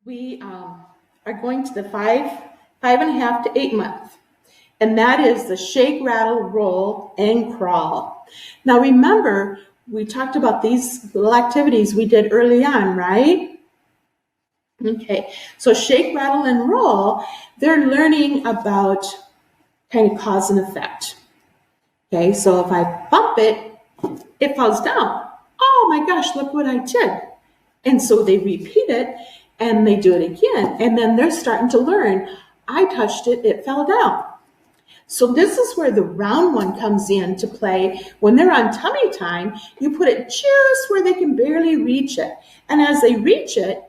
We are going to the 5.5 to 8 month, and that is the shake, rattle, roll, and crawl. Now remember, we talked about these little activities we did early on, right? Okay, so shake, rattle, and roll, they're learning about kind of cause and effect. Okay, so if I bump it, it falls down. Oh my gosh, look what I did. And so they repeat it and they do it again. And then they're starting to learn, I touched it, it fell down. So this is where the round one comes in to play. When they're on tummy time, you put it just where they can barely reach it. And as they reach it,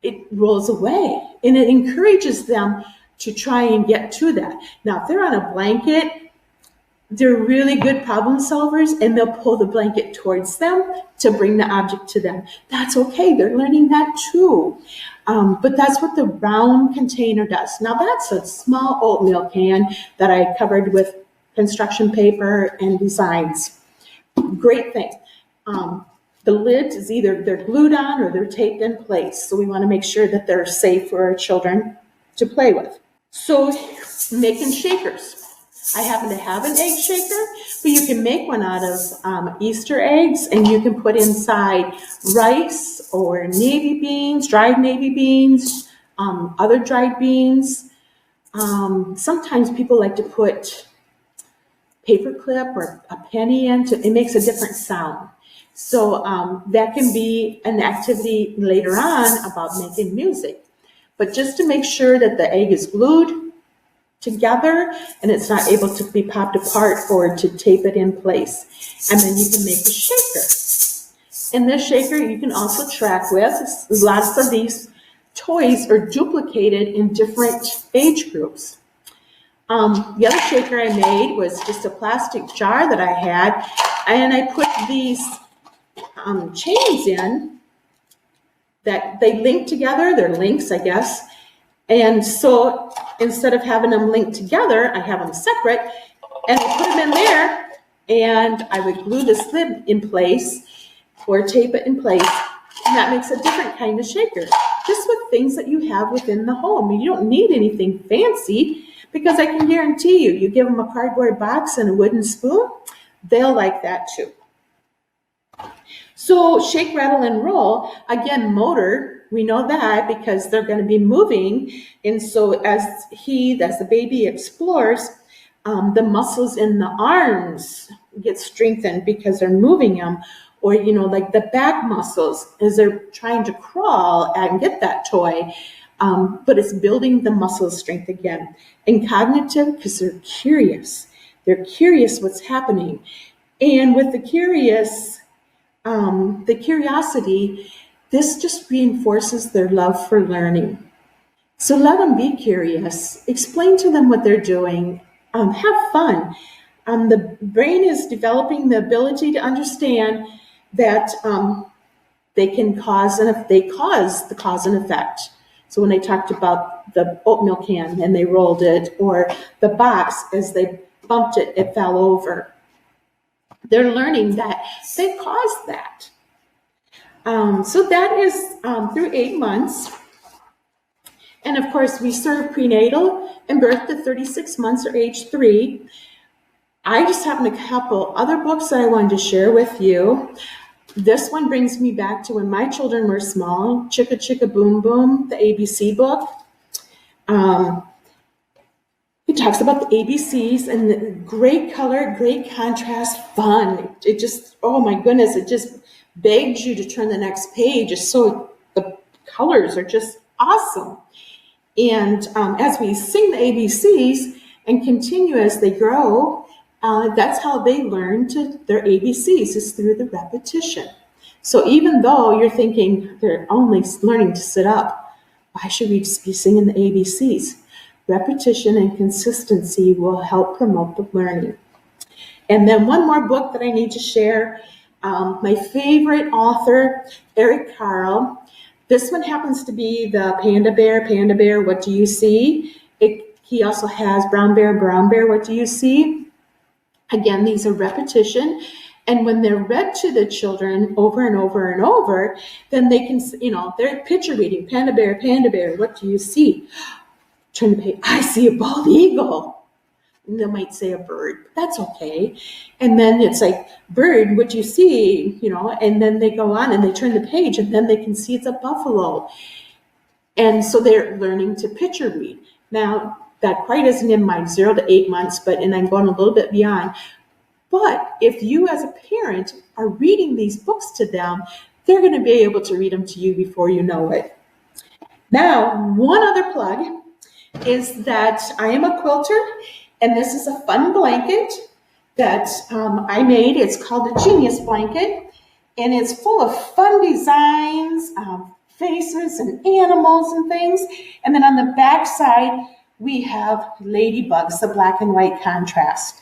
it rolls away. And it encourages them to try and get to that. Now, if they're on a blanket, they're really good problem solvers, and they'll pull the blanket towards them to bring the object to them. That's okay. They're learning that too. But that's what the round container does. Now, that's a small oatmeal can that I covered with construction paper and designs. Great thing. The lid is either they're glued on or they're taped in place. So we want to make sure that they're safe for our children to play with. So making shakers. I happen to have an egg shaker, but you can make one out of Easter eggs, and you can put inside rice or navy beans, dried navy beans, other dried beans. Sometimes people like to put paperclip or a penny into it. It makes a different sound. So that can be an activity later on about making music. But just to make sure that the egg is glued together and it's not able to be popped apart or to tape it in place. And then you can make a shaker. And this shaker you can also track with. Lots of these toys are duplicated in different age groups. The other shaker I made was just a plastic jar that I had, and I put these chains in that they link together. They're links, I guess. And so instead of having them linked together, I have them separate, and I put them in there, and I would glue this lid in place or tape it in place, and that makes a different kind of shaker, just with things that you have within the home. You don't need anything fancy, because I can guarantee you give them a cardboard box and a wooden spoon, they'll like that too. So shake, rattle, and roll, again, motor. We know that because they're going to be moving. And so as the baby explores, the muscles in the arms get strengthened because they're moving them. Or, like the back muscles as they're trying to crawl and get that toy. But it's building the muscle strength again. And cognitive, because they're curious. They're curious what's happening. And with the curiosity, this just reinforces their love for learning. So let them be curious. Explain to them what they're doing. Have fun. The brain is developing the ability to understand that they cause the cause and effect. So when I talked about the oatmeal can and they rolled it, or the box, as they bumped it, it fell over. They're learning that they caused that. So that is through 8 months. And of course, we serve prenatal and birth to 36 months or age 3. I just have a couple other books that I wanted to share with you. This one brings me back to when my children were small, Chicka, Chicka, Boom, Boom, the ABC book. It talks about the ABCs and the great color, great contrast, fun. It just, oh my goodness, it just begs you to turn the next page. It's so, the colors are just awesome. And as we sing the ABCs and continue as they grow, that's how they learn their ABCs, is through the repetition. So even though you're thinking they're only learning to sit up, why should we just be singing the ABCs? Repetition and consistency will help promote the learning. And then one more book that I need to share. My favorite author, Eric Carle. This one happens to be the Panda Bear, What Do You See? He also has Brown Bear, What Do You See? Again, these are repetition And when they're read to the children over and over and over, then they can, they're picture reading. Panda bear, what do you see? Turn the page. I see a bald eagle. And they might say a bird. That's okay. And then it's like, bird, what do you see? And then they go on and they turn the page, and then they can see it's a buffalo. And so they're learning to picture read. Now, that quite isn't in my 0 to 8 months, and I'm going a little bit beyond. But if you as a parent are reading these books to them, they're going to be able to read them to you before you know it. Now, one other plug is that I am a quilter, and this is a fun blanket that I made. It's called the Genius Blanket, and it's full of fun designs, faces and animals and things. And then on the back side, we have ladybugs, the black and white contrast.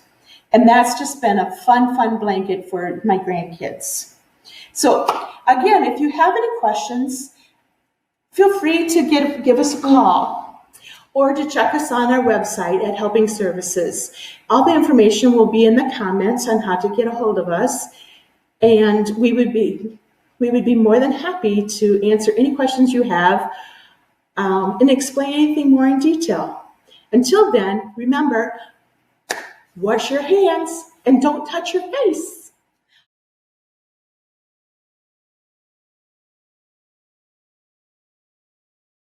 And that's just been a fun blanket for my grandkids. So again, if you have any questions, feel free to give us a call or to check us on our website at Helping Services. All the information will be in the comments on how to get a hold of us. And we would be more than happy to answer any questions you have and explain anything more in detail. Until then, remember, wash your hands and don't touch your face.